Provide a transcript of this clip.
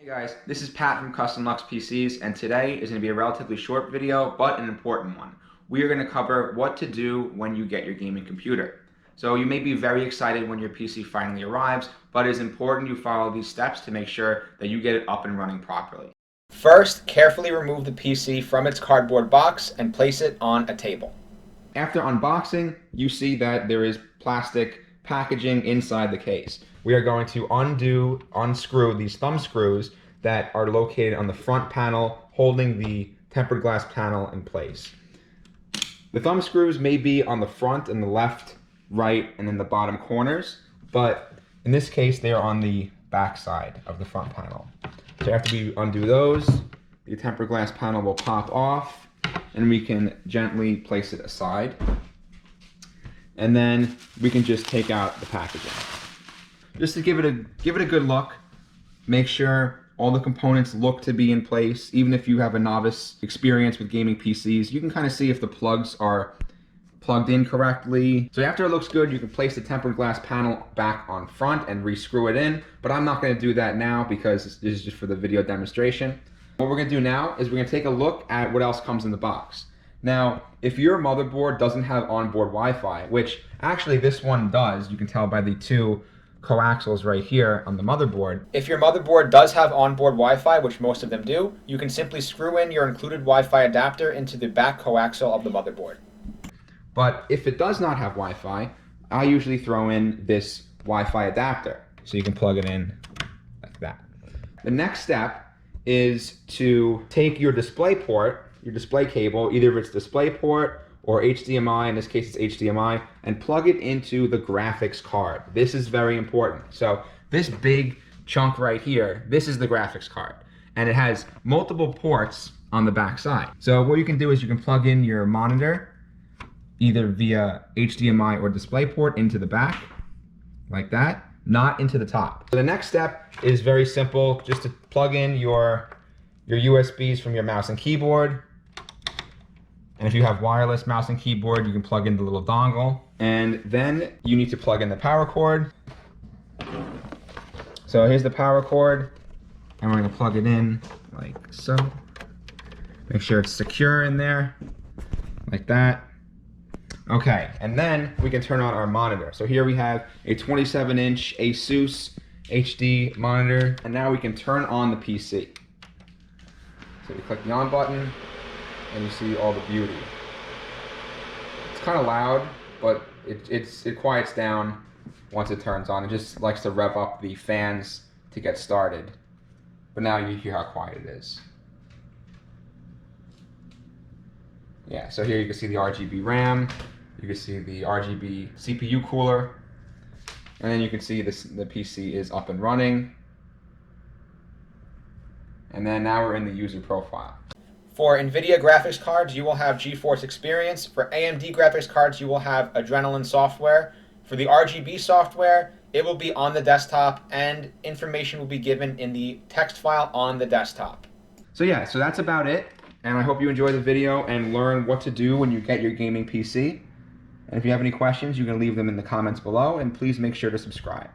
Hey guys, this is Pat from Custom Lux PCs, and today is going to be a relatively short video, but an important one. We are going to cover what to do when you get your gaming computer. So you may be very excited when your PC finally arrives, but it is important you follow these steps to make sure that you get it up and running properly. First, carefully remove the PC from its cardboard box and place it on a table. After unboxing, you see that there is plastic packaging inside the case. We are going to unscrew these thumb screws that are located on the front panel, holding the tempered glass panel in place. The thumb screws may be on the front and the left, right, and in the bottom corners, but in this case, they are on the back side of the front panel. So after we undo those, the tempered glass panel will pop off, and we can gently place it aside. And then we can just take out the packaging. Just to give it a good look, make sure all the components look to be in place. Even if you have a novice experience with gaming PCs, you can kind of see if the plugs are plugged in correctly. So after it looks good, you can place the tempered glass panel back on front and re-screw it in, but I'm not going to do that now because this is just for the video demonstration. What we're going to do now is we're going to take a look at what else comes in the box. Now, if your motherboard doesn't have onboard Wi-Fi, which actually this one does, you can tell by the two coaxials right here on the motherboard. If your motherboard does have onboard Wi-Fi, which most of them do, you can simply screw in your included Wi-Fi adapter into the back coaxial of the motherboard. But if it does not have Wi-Fi, I usually throw in this Wi-Fi adapter. So you can plug it in like that. The next step is to take your display port, your display cable, either if it's DisplayPort or HDMI, in this case it's HDMI, and plug it into the graphics card. This is very important. So this big chunk right here, this is the graphics card, and it has multiple ports on the back side. So what you can do is you can plug in your monitor either via HDMI or DisplayPort into the back, like that, not into the top. So the next step is very simple, just to plug in your USBs from your mouse and keyboard. And if you have wireless mouse and keyboard, you can plug in the little dongle. And then you need to plug in the power cord. So here's the power cord, and we're gonna plug it in like so. Make sure it's secure in there, like that. Okay, and then we can turn on our monitor. So here we have a 27-inch Asus HD monitor, and now we can turn on the PC. So we click the on button, and you see all the beauty. It's kind of loud, but it quiets down once it turns on. It just likes to rev up the fans to get started. But now you hear how quiet it is. Yeah, so here you can see the RGB RAM, you can see the RGB CPU cooler, and then you can see the PC is up and running. And then now we're in the user profile. For NVIDIA graphics cards, you will have GeForce Experience. For AMD graphics cards, you will have Adrenalin software. For the RGB software, it will be on the desktop, and information will be given in the text file on the desktop. So yeah, so that's about it. And I hope you enjoy the video and learn what to do when you get your gaming PC. And if you have any questions, you can leave them in the comments below, and please make sure to subscribe.